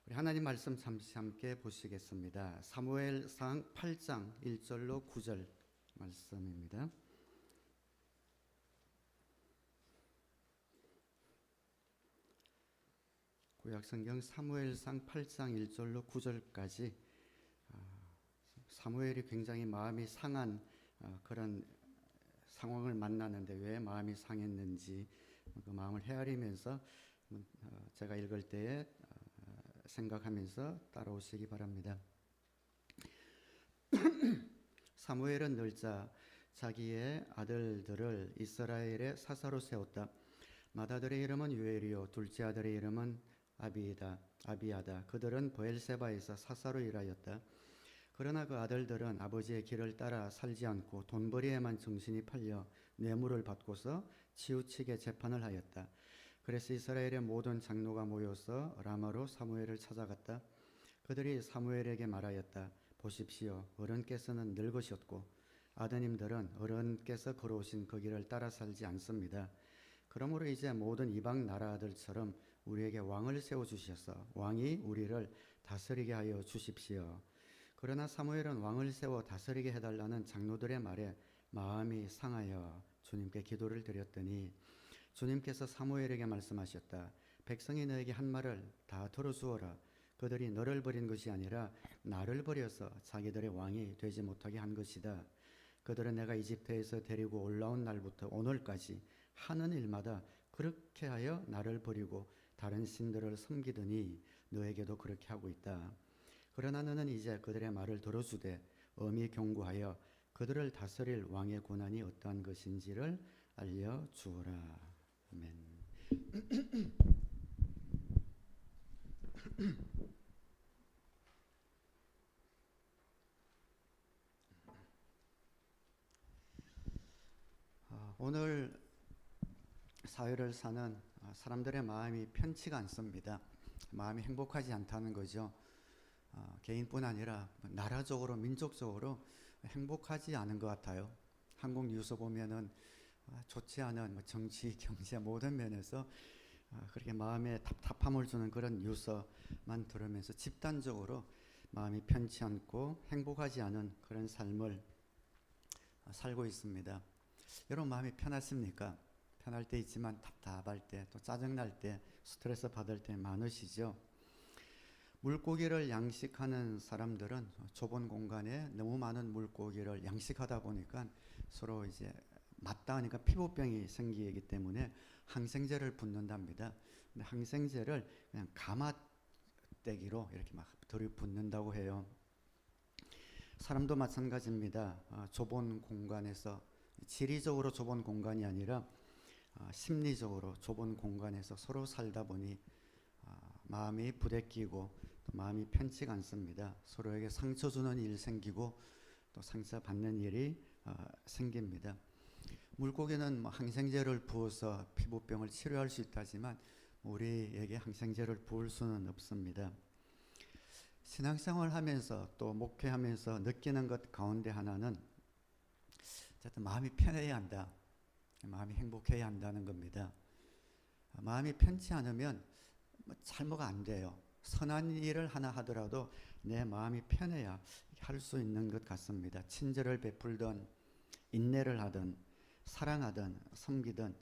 우리 하나님 말씀 잠시 함께 보시겠습니다. 사무엘상 8장 1절로 9절 말씀입니다. 구약성경 사무엘상 8장 1절로 9절까지 사무엘이 굉장히 마음이 상한 그런 상황을 만나는데 왜 마음이 상했는지 그 마음을 헤아리면서 제가 읽을 때에 생각하면서 따라오시기 바랍니다. 사무엘은 늙자 자기의 아들들을 이스라엘의 사사로 세웠다. 맏아들의 이름은 유엘이요 둘째 아들의 이름은 아비야다. 그들은 브엘세바에서 사사로 일하였다. 그러나 그 아들들은 아버지의 길을 따라 살지 않고 돈벌이에만 정신이 팔려 뇌물을 받고서 치우치게 재판을 하였다. 그래서 이스라엘의 모든 장로가 모여서 라마로 사무엘을 찾아갔다. 그들이 사무엘에게 말하였다. 보십시오. 어른께서는 늙으셨고 아드님들은 어른께서 걸어오신 그 길을 따라 살지 않습니다. 그러므로 이제 모든 이방 나라들처럼 우리에게 왕을 세워주셔서 왕이 우리를 다스리게 하여 주십시오. 그러나 사무엘은 왕을 세워 다스리게 해달라는 장로들의 말에 마음이 상하여 주님께 기도를 드렸더니 주님께서 사무엘에게 말씀하셨다. 백성이 너에게 한 말을 다 들어주어라. 그들이 너를 버린 것이 아니라 나를 버려서 자기들의 왕이 되지 못하게 한 것이다. 그들은 내가 이집트에서 데리고 올라온 날부터 오늘까지 하는 일마다 그렇게 하여 나를 버리고 다른 신들을 섬기더니 너에게도 그렇게 하고 있다. 그러나 너는 이제 그들의 말을 들어주되 엄히 경고하여 그들을 다스릴 왕의 권한이 어떠한 것인지를 알려주어라. 아멘. 오늘 사회를 사는 사람들의 마음이 편치가 않습니다. 마음이 행복하지 않다는 거죠. 개인뿐 아니라 나라적으로 민족적으로 행복하지 않은 것 같아요. 한국 뉴스 보면은 좋지 않은 정치, 경제 모든 면에서 그렇게 마음에 답답함을 주는 그런 뉴스만 들으면서 집단적으로 마음이 편치 않고 행복하지 않은 그런 삶을 살고 있습니다. 여러분 마음이 편하십니까? 편할 때 있지만 답답할 때 또 짜증날 때 스트레스 받을 때 많으시죠? 물고기를 양식하는 사람들은 좁은 공간에 너무 많은 물고기를 양식하다 보니까 서로 이제 맞다 하니까 피부병이 생기기 때문에 항생제를 붓는답니다. 근데 항생제를 그냥 가마떼기로 이렇게 막 들이붓는다고 해요. 사람도 마찬가지입니다. 좁은 공간에서 지리적으로 좁은 공간이 아니라 심리적으로 좁은 공간에서 서로 살다 보니 마음이 부대끼고 또 마음이 편치가 않습니다. 서로에게 상처 주는 일이 생기고 또 상처 받는 일이 생깁니다. 물고기는 항생제를 부어서 피부병을 치료할 수 있다지만 우리에게 항생제를 부을 수는 없습니다. 신앙생활 하면서 또 목회하면서 느끼는 것 가운데 하나는 어쨌든 마음이 편해야 한다. 마음이 행복해야 한다는 겁니다. 마음이 편치 않으면 잘 뭐가 안 돼요. 선한 일을 하나 하더라도 내 마음이 편해야 할 수 있는 것 같습니다. 친절을 베풀든 인내를 하든 사랑하든 섬기든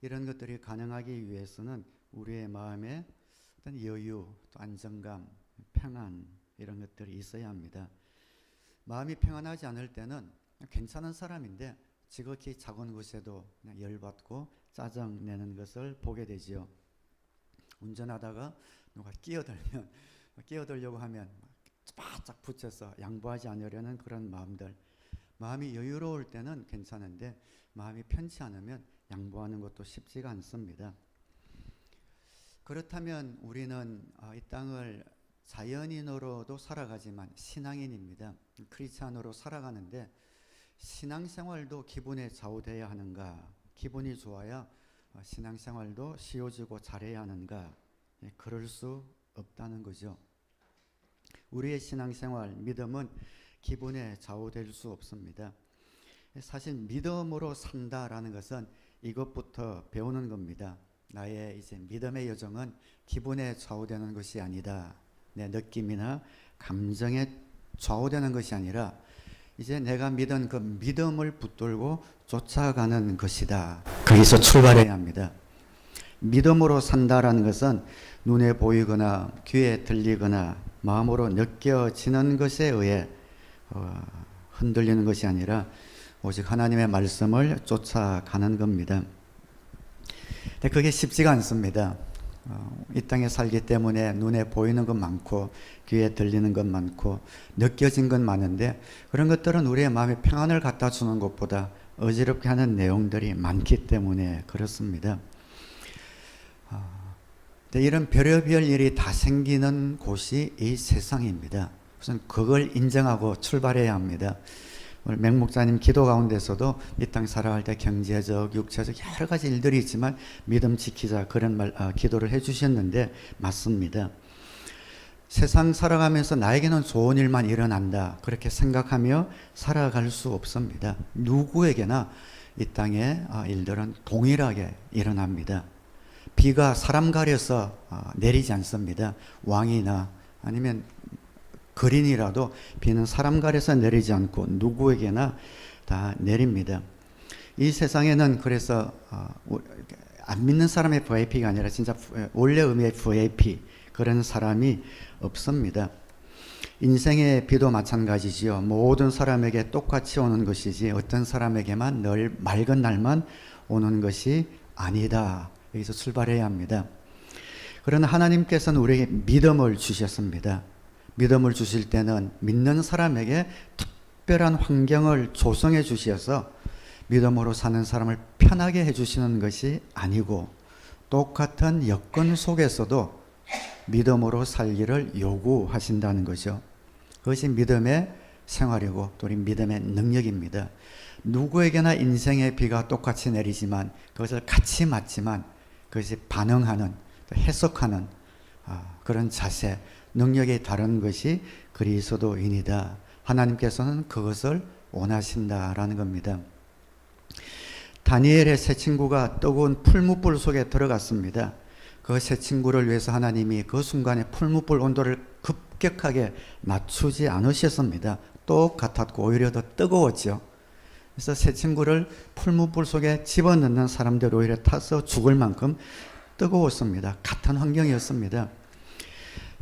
이런 것들이 가능하기 위해서는 우리의 마음에 어떤 여유, 또 안정감, 평안 이런 것들이 있어야 합니다. 마음이 평안하지 않을 때는 괜찮은 사람인데 지극히 작은 것에도 그냥 열받고 짜증내는 것을 보게 되지요. 운전하다가 누가 끼어들려고 하면 바짝 붙여서 양보하지 않으려는 그런 마음들. 마음이 여유로울 때는 괜찮은데 마음이 편치 않으면 양보하는 것도 쉽지가 않습니다. 그렇다면 우리는 이 땅을 자연인으로도 살아가지만 신앙인입니다. 크리스찬으로 살아가는데 신앙생활도 기분에 좌우돼야 하는가? 기분이 좋아야 신앙생활도 쉬워지고 잘해야 하는가? 그럴 수 없다는 거죠. 우리의 신앙생활, 믿음은 기분에 좌우될 수 없습니다. 사실 믿음으로 산다라는 것은 이것부터 배우는 겁니다. 나의 이제 믿음의 여정은 기분에 좌우되는 것이 아니다. 내 느낌이나 감정에 좌우되는 것이 아니라 이제 내가 믿은 그 믿음을 붙들고 쫓아가는 것이다. 거기서 출발해야 합니다. 믿음으로 산다라는 것은 눈에 보이거나 귀에 들리거나 마음으로 느껴지는 것에 의해 흔들리는 것이 아니라 오직 하나님의 말씀을 쫓아가는 겁니다. 근데 그게 쉽지가 않습니다. 이 땅에 살기 때문에 눈에 보이는 것 많고 귀에 들리는 것 많고 느껴진 것 많은데 그런 것들은 우리의 마음에 평안을 갖다 주는 것보다 어지럽게 하는 내용들이 많기 때문에 그렇습니다. 이런 별의별 일이 다 생기는 곳이 이 세상입니다. 우선 그걸 인정하고 출발해야 합니다. 오늘 맹 목사님 기도 가운데서도 이 땅 살아갈 때 경제적, 육체적 여러 가지 일들이 있지만 믿음 지키자 그런 기도를 해주셨는데 맞습니다. 세상 살아가면서 나에게는 좋은 일만 일어난다 그렇게 생각하며 살아갈 수 없습니다. 누구에게나 이 땅의 일들은 동일하게 일어납니다. 비가 사람 가려서 내리지 않습니다. 왕이나 아니면 거린이라도 비는 사람 가려서 내리지 않고 누구에게나 다 내립니다. 이 세상에는 그래서 안 믿는 사람의 VIP가 아니라 진짜 원래 의미의 VIP 그런 사람이 없습니다. 인생의 비도 마찬가지지요. 모든 사람에게 똑같이 오는 것이지 어떤 사람에게만 늘 맑은 날만 오는 것이 아니다. 여기서 출발해야 합니다. 그러나 하나님께서는 우리에게 믿음을 주셨습니다. 믿음을 주실 때는 믿는 사람에게 특별한 환경을 조성해 주셔서 믿음으로 사는 사람을 편하게 해주시는 것이 아니고 똑같은 여건 속에서도 믿음으로 살기를 요구하신다는 거죠. 그것이 믿음의 생활이고 또 우리 믿음의 능력입니다. 누구에게나 인생의 비가 똑같이 내리지만 그것을 같이 맞지만 그것이 반응하는 해석하는 그런 자세 능력이 다른 것이 그리스도인이다. 하나님께서는 그것을 원하신다라는 겁니다. 다니엘의 세 친구가 뜨거운 풀무불 속에 들어갔습니다. 그 세 친구를 위해서 하나님이 그 순간에 풀무불 온도를 급격하게 낮추지 않으셨습니다. 똑같았고 오히려 더 뜨거웠죠. 그래서 세 친구를 풀무불 속에 집어넣는 사람들 오히려 타서 죽을 만큼 뜨거웠습니다. 같은 환경이었습니다.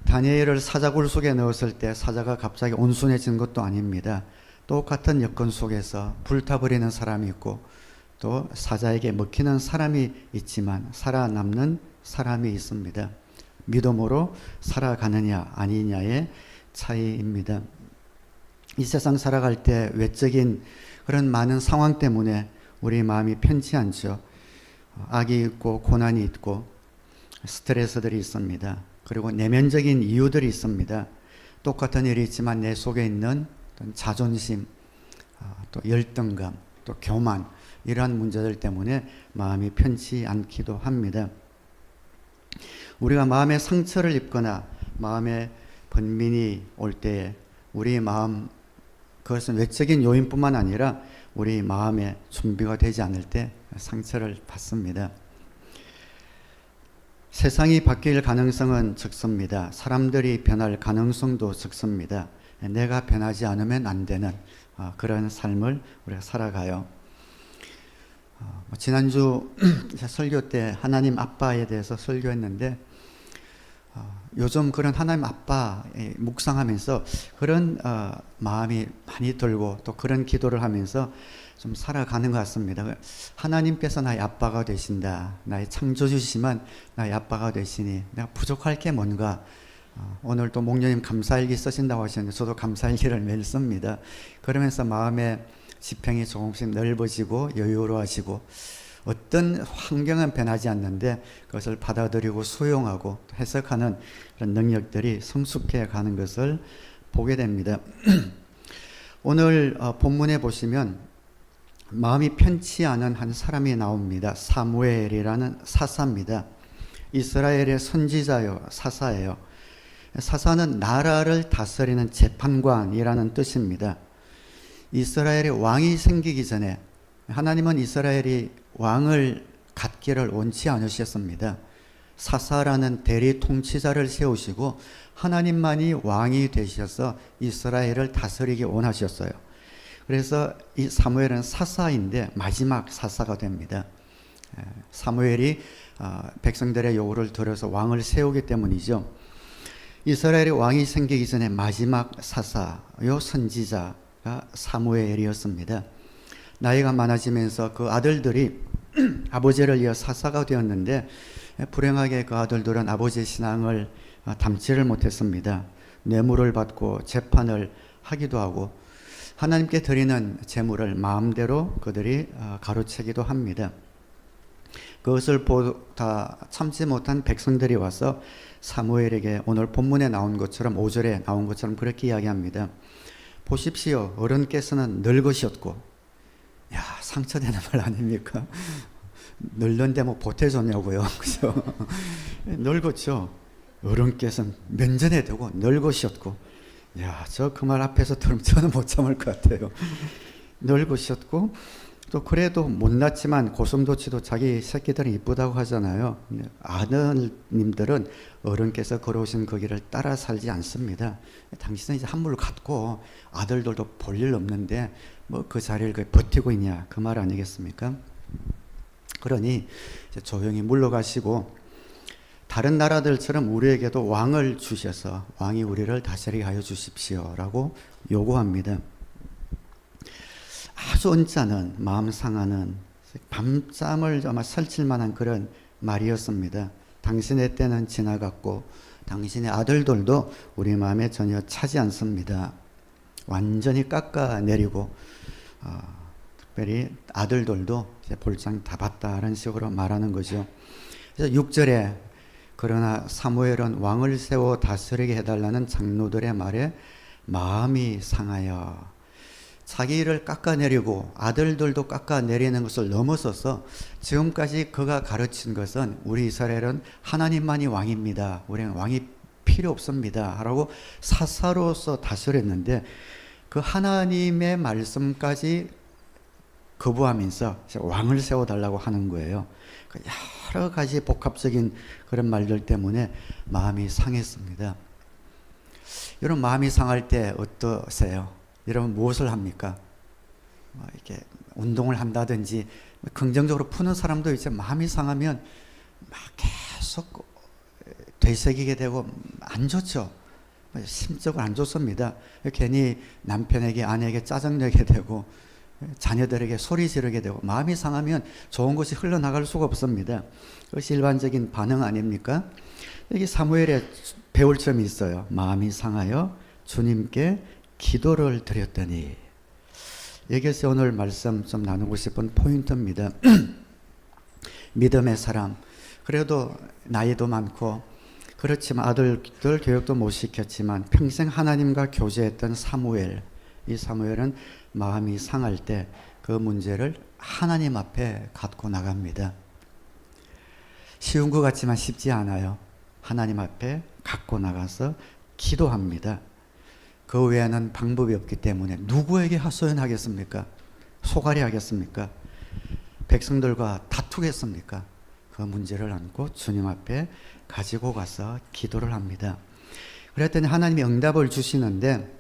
다니엘을 사자굴 속에 넣었을 때 사자가 갑자기 온순해진 것도 아닙니다. 똑같은 여건 속에서 불타버리는 사람이 있고 또 사자에게 먹히는 사람이 있지만 살아남는 사람이 있습니다. 믿음으로 살아가느냐 아니냐의 차이입니다. 이 세상 살아갈 때 외적인 그런 많은 상황 때문에 우리 마음이 편치 않죠. 악이 있고 고난이 있고 스트레스들이 있습니다. 그리고 내면적인 이유들이 있습니다. 똑같은 일이 있지만 내 속에 있는 자존심, 또 열등감, 또 교만 이러한 문제들 때문에 마음이 편치 않기도 합니다. 우리가 마음에 상처를 입거나 마음에 번민이 올 때에 우리 마음 그것은 외적인 요인뿐만 아니라 우리 마음에 준비가 되지 않을 때 상처를 받습니다. 세상이 바뀔 가능성은 적습니다. 사람들이 변할 가능성도 적습니다. 내가 변하지 않으면 안 되는 그런 삶을 우리가 살아가요. 지난주 설교 때 하나님 아빠에 대해서 설교했는데 요즘 그런 하나님 아빠에 묵상하면서 그런 마음이 많이 들고 또 그런 기도를 하면서 좀 살아가는 것 같습니다. 하나님께서 나의 아빠가 되신다. 나의 창조주시지만 나의 아빠가 되시니 내가 부족할 게 뭔가. 오늘 또 목녀님 감사일기 쓰신다고 하셨는데 저도 감사일기를 매일 씁니다. 그러면서 마음의 지평이 조금씩 넓어지고 여유로워지고 어떤 환경은 변하지 않는데 그것을 받아들이고 수용하고 해석하는 그런 능력들이 성숙해 가는 것을 보게 됩니다. 오늘 본문에 보시면 마음이 편치 않은 한 사람이 나옵니다. 사무엘이라는 사사입니다. 이스라엘의 선지자요 사사예요. 사사는 나라를 다스리는 재판관이라는 뜻입니다. 이스라엘의 왕이 생기기 전에 하나님은 이스라엘이 왕을 갖기를 원치 않으셨습니다. 사사라는 대리 통치자를 세우시고 하나님만이 왕이 되셔서 이스라엘을 다스리기 원하셨어요. 그래서 이 사무엘은 사사인데 마지막 사사가 됩니다. 사무엘이 백성들의 요구를 들어서 왕을 세우기 때문이죠. 이스라엘의 왕이 생기기 전에 마지막 사사요 선지자가 사무엘이었습니다. 나이가 많아지면서 그 아들들이 아버지를 이어 사사가 되었는데 불행하게 그 아들들은 아버지의 신앙을 담지를 못했습니다. 뇌물을 받고 재판을 하기도 하고 하나님께 드리는 제물을 마음대로 그들이 가로채기도 합니다. 그것을 보다 참지 못한 백성들이 와서 사무엘에게 오늘 본문에 나온 것처럼 5절에 나온 것처럼 그렇게 이야기합니다. 보십시오. 어른께서는 늙으셨고, 야, 상처되는 말 아닙니까? 늙는데 뭐 보태줬냐고요. 그죠? 늙었죠. 어른께서는 면전에 두고 늙으셨고, 야, 저 그 말 앞에서 들으면 저는 못 참을 것 같아요. 늙으셨고, 또 그래도 못났지만 고슴도치도 자기 새끼들은 이쁘다고 하잖아요. 아드님들은 어른께서 걸어오신 그 길을 따라 살지 않습니다. 당신은 이제 한물 갖고 아들들도 볼 일 없는데 뭐 그 자리를 버티고 있냐, 그 말 아니겠습니까? 그러니 이제 조용히 물러가시고 다른 나라들처럼 우리에게도 왕을 주셔서 왕이 우리를 다스리게 하여 주십시오라고 요구합니다. 아주 언짢은, 마음 상하는, 밤잠을 아마 설칠 만한 그런 말이었습니다. 당신의 때는 지나갔고 당신의 아들들도 우리 마음에 전혀 차지 않습니다. 완전히 깎아내리고 특별히 아들들도 이제 볼장 다 봤다라는 식으로 말하는 거죠. 그래서 6절에 그러나 사무엘은 왕을 세워 다스리게 해달라는 장로들의 말에 마음이 상하여 자기 일을 깎아내리고 아들들도 깎아내리는 것을 넘어서서 지금까지 그가 가르친 것은 우리 이스라엘은 하나님만이 왕입니다. 우리는 왕이 필요 없습니다. 라고 사사로서 다스렸는데 그 하나님의 말씀까지 거부하면서 왕을 세워달라고 하는 거예요. 여러 가지 복합적인 그런 말들 때문에 마음이 상했습니다. 여러분 마음이 상할 때 어떠세요? 여러분 무엇을 합니까? 이렇게 운동을 한다든지 긍정적으로 푸는 사람도 이제 마음이 상하면 막 계속 되새기게 되고 안 좋죠. 심적으로 안 좋습니다. 괜히 남편에게 아내에게 짜증내게 되고 자녀들에게 소리 지르게 되고 마음이 상하면 좋은 것이 흘러나갈 수가 없습니다. 그것이 일반적인 반응 아닙니까? 여기 사무엘에 배울 점이 있어요. 마음이 상하여 주님께 기도를 드렸더니, 여기서 오늘 말씀 좀 나누고 싶은 포인트입니다. 믿음의 사람, 그래도 나이도 많고 그렇지만 아들들 교육도 못 시켰지만 평생 하나님과 교제했던 사무엘, 이 사무엘은 마음이 상할 때 그 문제를 하나님 앞에 갖고 나갑니다. 쉬운 것 같지만 쉽지 않아요. 하나님 앞에 갖고 나가서 기도합니다. 그 외에는 방법이 없기 때문에 누구에게 하소연하겠습니까? 소갈이 하겠습니까? 백성들과 다투겠습니까? 그 문제를 안고 주님 앞에 가지고 가서 기도를 합니다. 그랬더니 하나님이 응답을 주시는데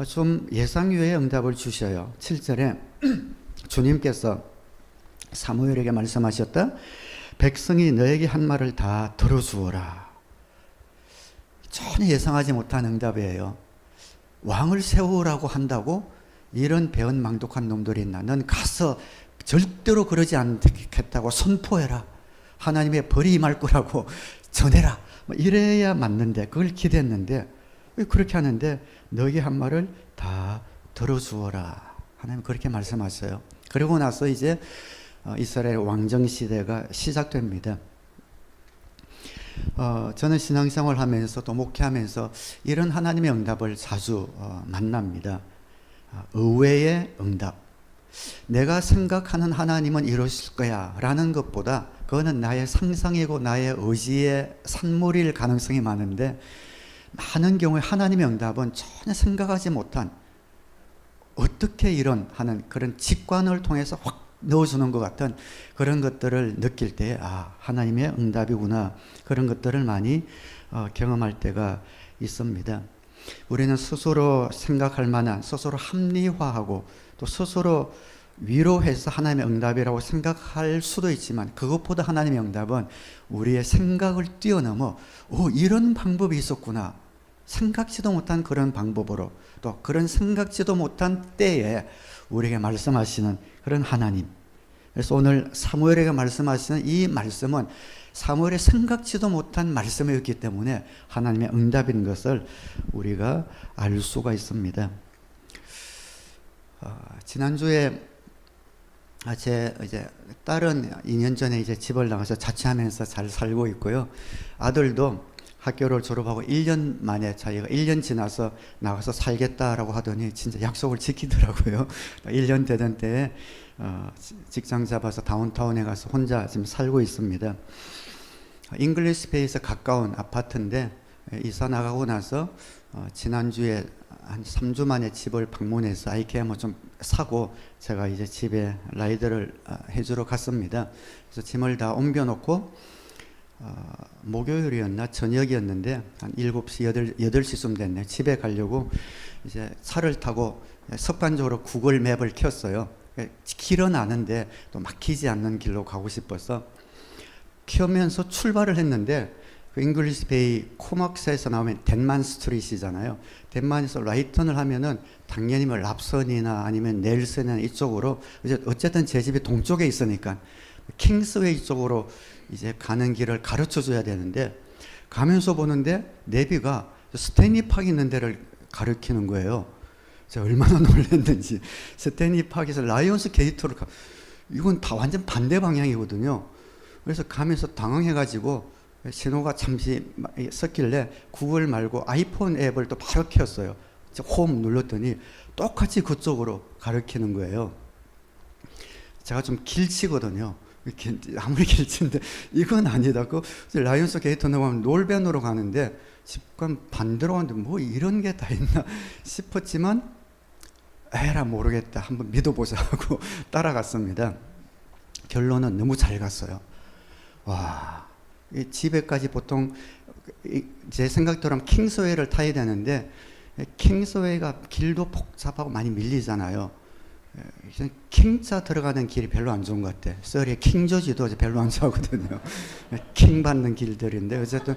좀 예상 외의 응답을 주셔요. 7절에 주님께서 사무엘에게 말씀하셨다. 백성이 너에게 한 말을 다 들어주어라. 전혀 예상하지 못한 응답이에요. 왕을 세우라고 한다고? 이런 배은망덕한 놈들이 있나? 넌 가서 절대로 그러지 않겠다고 선포해라. 하나님의 벌이 임할 거라고 전해라. 이래야 맞는데, 그걸 기대했는데 왜 그렇게 하는데 너에게 한 말을 다 들어주어라. 하나님 그렇게 말씀하셔요. 그리고 나서 이제 이스라엘 왕정 시대가 시작됩니다. 저는 신앙생활 하면서 또 목회하면서 이런 하나님의 응답을 자주 만납니다. 의외의 응답. 내가 생각하는 하나님은 이러실 거야 라는 것보다 그거는 나의 상상이고 나의 의지의 산물일 가능성이 많은데, 많은 경우에 하나님의 응답은 전혀 생각하지 못한 어떻게 이런 하는 그런 직관을 통해서 확 넣어주는 것 같은 그런 것들을 느낄 때 하나님의 응답이구나, 그런 것들을 많이 경험할 때가 있습니다. 우리는 스스로 생각할 만한, 스스로 합리화하고 또 스스로 위로해서 하나님의 응답이라고 생각할 수도 있지만, 그것보다 하나님의 응답은 우리의 생각을 뛰어넘어 이런 방법이 있었구나, 생각지도 못한 그런 방법으로, 또 그런 생각지도 못한 때에 우리에게 말씀하시는 그런 하나님. 그래서 오늘 사무엘에게 말씀하시는 이 말씀은 사무엘이 생각지도 못한 말씀이었기 때문에 하나님의 응답인 것을 우리가 알 수가 있습니다. 지난주에 제 이제 딸은 2년 전에 이제 집을 나가서 자취하면서 잘 살고 있고요. 아들도 학교를 졸업하고 1년 만에 자기가 1년 지나서 나가서 살겠다라고 하더니 진짜 약속을 지키더라고요. 1년 되던 때에 직장 잡아서 다운타운에 가서 혼자 지금 살고 있습니다. 잉글리시 베이에서 가까운 아파트인데 이사 나가고 나서 지난주에 한 3주 만에 집을 방문해서 아이케아 뭐 좀 사고 제가 이제 집에 라이드를 해주러 갔습니다. 그래서 짐을 다 옮겨놓고 목요일이었나 저녁이었는데 한 7시 8시쯤 됐네. 집에 가려고 이제 차를 타고 습관적으로 구글 맵을 켰어요. 길은 아는데 또 막히지 않는 길로 가고 싶어서 켜면서 출발을 했는데, 그 잉글리시 베이 코막스에서 나오면 덴만 스트릿이잖아요. 덴만에서 라이턴을 하면은 당연히 뭐 랍선이나 아니면 넬슨이나 이쪽으로, 이제 어쨌든 제 집이 동쪽에 있으니까 킹스웨이 쪽으로 이제 가는 길을 가르쳐 줘야 되는데, 가면서 보는데 내비가 스탠리 팍 있는 데를 가리키는 거예요. 제가 얼마나 놀랐는지. 스탠리 팍에서 라이온스 게이트로 이건 다 완전 반대 방향이거든요. 그래서 가면서 당황해가지고 신호가 잠시 섰길래 구글 말고 아이폰 앱을 또 바로 켰어요. 홈 눌렀더니 똑같이 그쪽으로 가리키는 거예요. 제가 좀 길치거든요. 아무리 길친데 이건 아니다. 그 라이온스 게이트 넘어가면 놀벤으로 가는데 집간 반대로 가는데 뭐 이런 게 다 있나 싶었지만 에라 모르겠다, 한번 믿어보자 하고 따라갔습니다. 결론은 너무 잘 갔어요. 와, 집에까지 보통 제 생각대로 킹스웨이를 타야 되는데 킹스웨이가 길도 복잡하고 많이 밀리잖아요. 킹자 들어가는 길이 별로 안 좋은 것 같아. 썰이 킹조지도 별로 안 좋아하거든요. 킹 받는 길들인데 어쨌든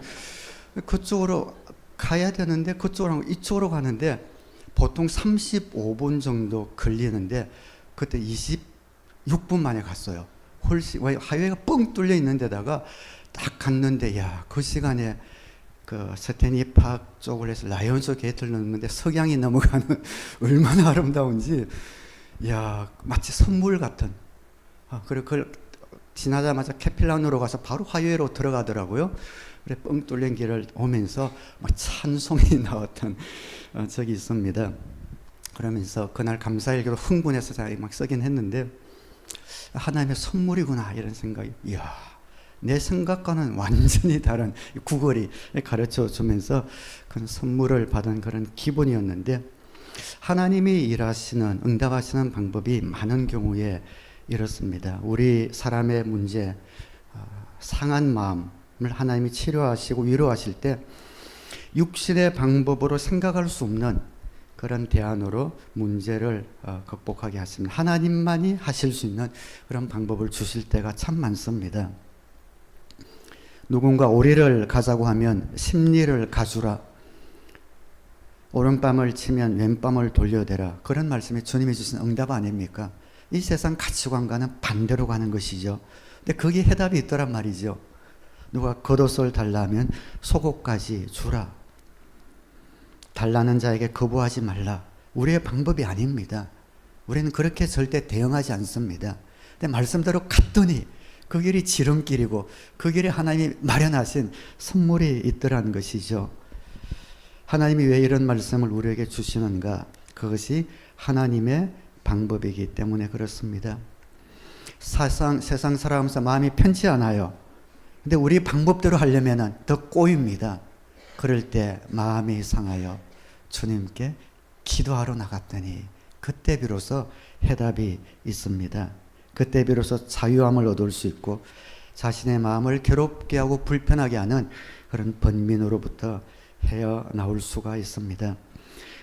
그쪽으로 가야 되는데 그쪽으로 이쪽으로 가는데 보통 35분 정도 걸리는데 그때 26분 만에 갔어요. 훨씬 하이웨이가 뻥 뚫려 있는 데다가 딱 갔는데, 야, 그 시간에 그 스탠리 팍 쪽을 해서 라이온스 게이트를 넣는데 석양이 넘어가는 얼마나 아름다운지, 야, 마치 선물 같은. 그리고 그걸 지나자마자 캐필란으로 가서 바로 하이웨이로 들어가더라고요. 그래 뻥 뚫린 길을 오면서 막 찬송이 나왔던 적이 있습니다. 그러면서 그날 감사일기로 흥분해서 제가 막 쓰긴 했는데, 하나님의 선물이구나 이런 생각이, 이야, 내 생각과는 완전히 다른 구걸이 가르쳐 주면서 그런 선물을 받은 그런 기분이었는데, 하나님이 일하시는, 응답하시는 방법이 많은 경우에 이렇습니다. 우리 사람의 문제, 상한 마음을 하나님이 치료하시고 위로하실 때 육신의 방법으로 생각할 수 없는 그런 대안으로 문제를 극복하게 하십니다. 하나님만이 하실 수 있는 그런 방법을 주실 때가 참 많습니다. 누군가 오리를 가자고 하면 십리를 가주라, 오른밤을 치면 왼밤을 돌려대라, 그런 말씀이 주님이 주신 응답 아닙니까? 이 세상 가치관과는 반대로 가는 것이죠. 근데 거기에 해답이 있더란 말이죠. 누가 겉옷을 달라면 속옷까지 주라, 달라는 자에게 거부하지 말라. 우리의 방법이 아닙니다. 우리는 그렇게 절대 대응하지 않습니다. 근데 말씀대로 갔더니 그 길이 지름길이고 그 길에 하나님이 마련하신 선물이 있더라는 것이죠. 하나님이 왜 이런 말씀을 우리에게 주시는가? 그것이 하나님의 방법이기 때문에 그렇습니다. 세상 살아가면서 마음이 편치 않아요. 근데 우리 방법대로 하려면 더 꼬입니다. 그럴 때 마음이 상하여 주님께 기도하러 나갔더니 그때 비로소 해답이 있습니다. 그때 비로소 자유함을 얻을 수 있고 자신의 마음을 괴롭게 하고 불편하게 하는 그런 번민으로부터 헤어나올 수가 있습니다.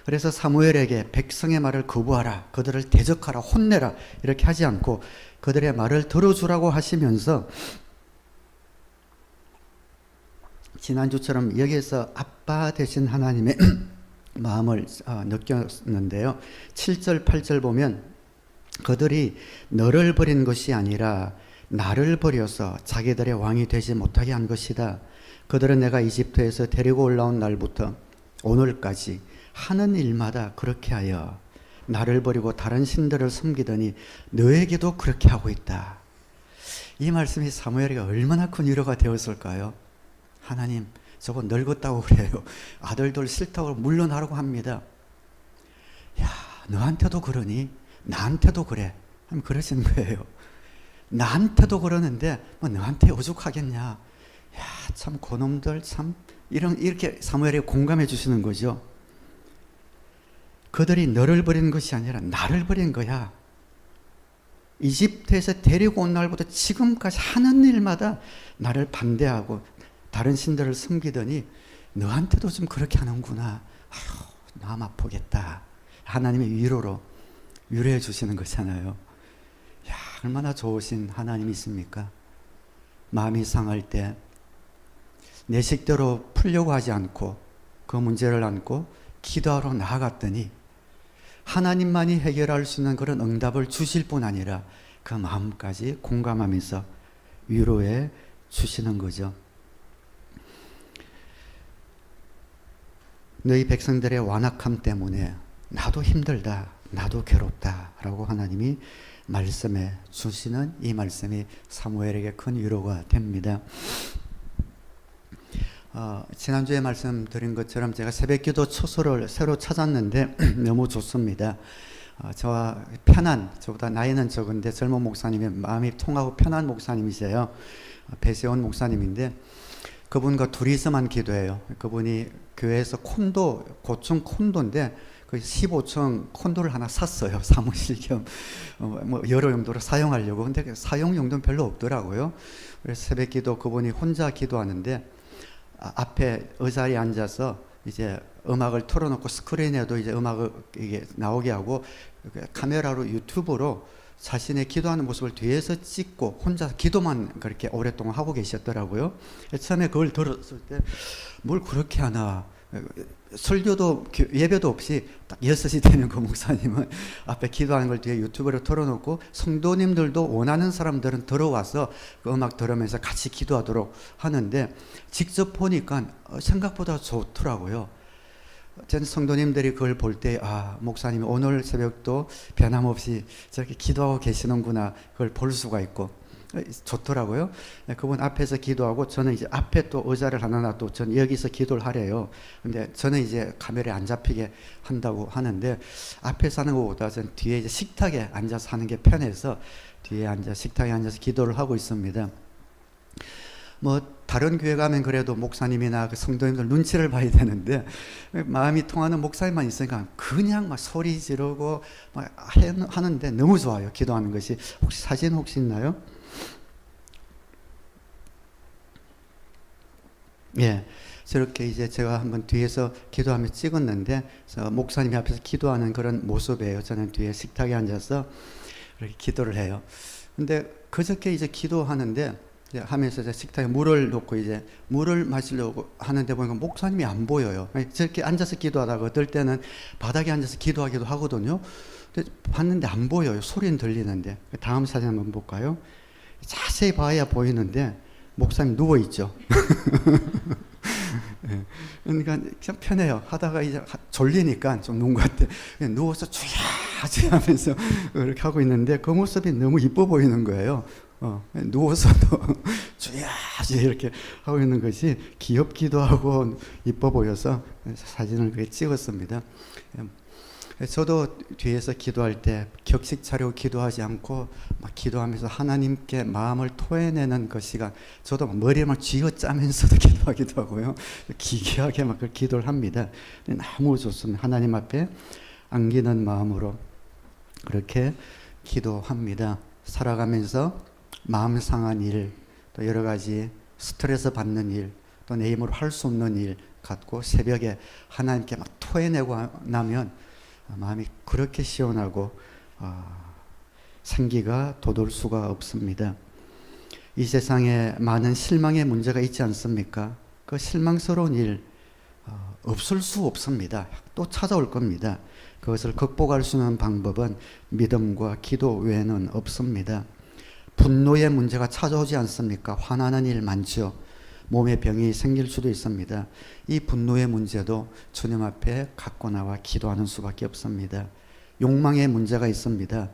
그래서 사무엘에게 백성의 말을 거부하라, 그들을 대적하라, 혼내라 이렇게 하지 않고 그들의 말을 들어주라고 하시면서 지난주처럼 여기에서 아빠 되신 하나님의 마음을 느꼈는데요. 7절 8절 보면 그들이 너를 버린 것이 아니라 나를 버려서 자기들의 왕이 되지 못하게 한 것이다. 그들은 내가 이집트에서 데리고 올라온 날부터 오늘까지 하는 일마다 그렇게 하여 나를 버리고 다른 신들을 섬기더니 너에게도 그렇게 하고 있다. 이 말씀이 사무엘에게 얼마나 큰 위로가 되었을까요? 하나님, 저거 늙었다고 그래요. 아들들 싫다고 물러나라고 합니다. 야, 너한테도 그러니? 나한테도 그래. 하면 그러시는 거예요. 나한테도 그러는데 뭐 너한테 오죽하겠냐. 야, 참 그놈들 참 이렇게 사무엘에게 공감해 주시는 거죠. 그들이 너를 버린 것이 아니라 나를 버린 거야. 이집트에서 데리고 온 날부터 지금까지 하는 일마다 나를 반대하고 다른 신들을 섬기더니 너한테도 좀 그렇게 하는구나. 아휴, 마음 아프겠다. 하나님의 위로로 위로해 주시는 거잖아요. 야, 얼마나 좋으신 하나님이십니까? 마음이 상할 때 내 식대로 풀려고 하지 않고 그 문제를 안고 기도하러 나아갔더니 하나님만이 해결할 수 있는 그런 응답을 주실 뿐 아니라 그 마음까지 공감하면서 위로해 주시는 거죠. 너희 백성들의 완악함 때문에 나도 힘들다, 나도 괴롭다 라고 하나님이 말씀해 주시는 이 말씀이 사무엘에게 큰 위로가 됩니다. 지난주에 말씀드린 것처럼 제가 새벽기도 초소를 새로 찾았는데 너무 좋습니다. 저와 저보다 나이는 적은데 젊은 목사님이 마음이 통하고 편한 목사님이세요. 배세원 목사님인데 그분과 둘이서만 기도해요. 그분이 교회에서 고층 콘도인데 그 15층 콘도를 하나 샀어요. 사무실 겸 여러 용도로 사용하려고. 근데 사용 용도는 별로 없더라고요. 그래서 새벽기도 그분이 혼자 기도하는데 앞에 의자에 앉아서 이제 음악을 틀어놓고 스크린에도 이제 음악을 이게 나오게 하고 카메라로 유튜브로 자신의 기도하는 모습을 뒤에서 찍고 혼자 기도만 그렇게 오랫동안 하고 계셨더라고요. 처음에 그걸 들었을 때 뭘 그렇게 하나, 설교도 예배도 없이 딱 6시 되면 그 목사님은 앞에 기도하는 걸 뒤에 유튜브로 틀어놓고 성도님들도 원하는 사람들은 들어와서 그 음악 들으면서 같이 기도하도록 하는데 직접 보니까 생각보다 좋더라고요. 전 성도님들이 그걸 볼 때 목사님이 오늘 새벽도 변함없이 저렇게 기도하고 계시는구나 그걸 볼 수가 있고 좋더라고요. 그분 앞에서 기도하고 저는 이제 앞에 또 의자를 하나 놔두고 전 여기서 기도를 하래요. 근데 저는 이제 카메라에 안 잡히게 한다고 하는데 앞에서 하는 것보다 전 뒤에 이제 식탁에 앉아서 하는 게 편해서 뒤에 식탁에 앉아서 기도를 하고 있습니다. 다른 교회 가면 그래도 목사님이나 그 성도님들 눈치를 봐야 되는데 마음이 통하는 목사님만 있으니까 그냥 막 소리 지르고 막 하는데 너무 좋아요. 기도하는 것이. 혹시 사진 있나요? 예, 저렇게 이제 제가 한번 뒤에서 기도하며 찍었는데 목사님이 앞에서 기도하는 그런 모습이에요. 저는 뒤에 식탁에 앉아서 이렇게 기도를 해요. 근데 그저께 이제 기도하는데 하면서 이제 식탁에 물을 놓고 이제 물을 마시려고 하는데 보니까 목사님이 안 보여요. 저렇게 앉아서 기도하다가 어떨 때는 바닥에 앉아서 기도하기도 하거든요. 근데 봤는데 안 보여요. 소리는 들리는데. 다음 사진 한번 볼까요? 자세히 봐야 보이는데 목사님 누워 있죠. 그러니까 참 편해요. 하다가 이제 졸리니까 좀 누운 것 같아. 그냥 누워서 주야 하면서 이렇게 하고 있는데 그 모습이 너무 이뻐 보이는 거예요. 누워서도 주야 이렇게 하고 있는 것이 귀엽기도 하고 이뻐 보여서 사진을 그렇게 찍었습니다. 저도 뒤에서 기도할 때 격식 차리고 기도하지 않고 막 기도하면서 하나님께 마음을 토해내는 그 시간, 저도 머리를 막 쥐어짜면서도 기도하기도 하고요. 기괴하게 막 기도를 합니다. 너무 좋습니다. 하나님 앞에 안기는 마음으로 그렇게 기도합니다. 살아가면서 마음 상한 일, 또 여러 가지 스트레스 받는 일, 또 내 힘으로 할 수 없는 일 갖고 새벽에 하나님께 막 토해내고 나면 마음이 그렇게 시원하고 생기가 돋을 수가 없습니다. 이 세상에 많은 실망의 문제가 있지 않습니까? 그 실망스러운 일 없을 수 없습니다. 또 찾아올 겁니다. 그것을 극복할 수 있는 방법은 믿음과 기도 외에는 없습니다. 분노의 문제가 찾아오지 않습니까? 화나는 일 많죠. 몸에 병이 생길 수도 있습니다. 이 분노의 문제도 주님 앞에 갖고 나와 기도하는 수밖에 없습니다. 욕망의 문제가 있습니다.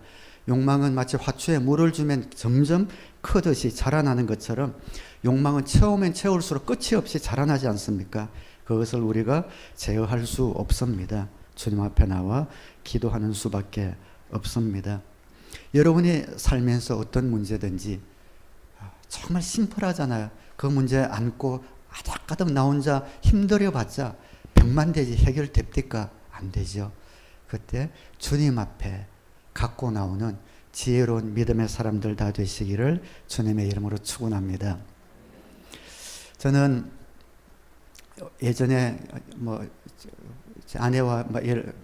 욕망은 마치 화초에 물을 주면 점점 크듯이 자라나는 것처럼 욕망은 채우면 채울수록 끝이 없이 자라나지 않습니까? 그것을 우리가 제어할 수 없습니다. 주님 앞에 나와 기도하는 수밖에 없습니다. 여러분이 살면서 어떤 문제든지 정말 심플하잖아요. 그 문제 안고 아닥아닥 나 혼자 힘들여봤자 백만되지 해결됩니까? 안 되죠. 그때 주님 앞에 갖고 나오는 지혜로운 믿음의 사람들 다 되시기를 주님의 이름으로 축원합니다. 저는 예전에 아내와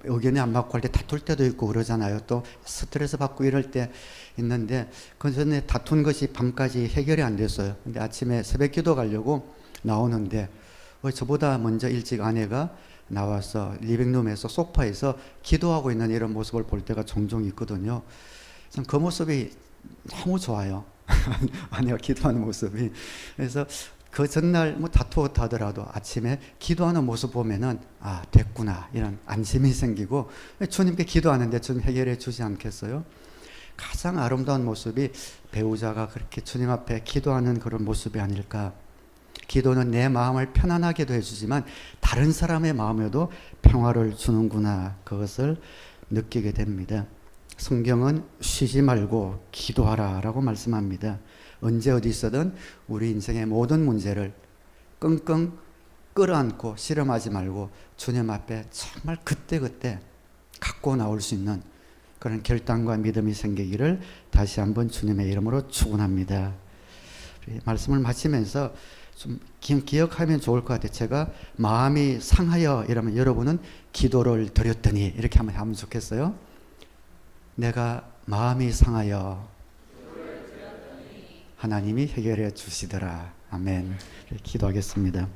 의견이 안 맞고 할 때 다툴 때도 있고 그러잖아요. 또 스트레스 받고 이럴 때 있는데 그 전에 다툰 것이 밤까지 해결이 안 됐어요. 근데 아침에 새벽 기도 가려고 나오는데 저보다 먼저 일찍 아내가 나와서 리빙룸에서 소파에서 기도하고 있는 이런 모습을 볼 때가 종종 있거든요. 전 그 모습이 너무 좋아요. 아내가 기도하는 모습이. 그래서 그 전날 다투었다 하더라도 아침에 기도하는 모습 보면은 됐구나 이런 안심이 생기고 주님께 기도하는데 좀 해결해 주지 않겠어요? 가장 아름다운 모습이 배우자가 그렇게 주님 앞에 기도하는 그런 모습이 아닐까. 기도는 내 마음을 편안하게도 해주지만 다른 사람의 마음에도 평화를 주는구나, 그것을 느끼게 됩니다. 성경은 쉬지 말고 기도하라 라고 말씀합니다. 언제 어디 있어든 우리 인생의 모든 문제를 끙끙 끌어안고 씨름하지 말고 주님 앞에 정말 그때그때 갖고 나올 수 있는 그런 결단과 믿음이 생기기를 다시 한번 주님의 이름으로 축원합니다. 말씀을 마치면서 좀 기억하면 좋을 것 같아요. 제가 마음이 상하여 이러면 여러분은 기도를 드렸더니 이렇게 한번 하면 좋겠어요. 내가 마음이 상하여 하나님이 해결해 주시더라. 아멘. 기도하겠습니다.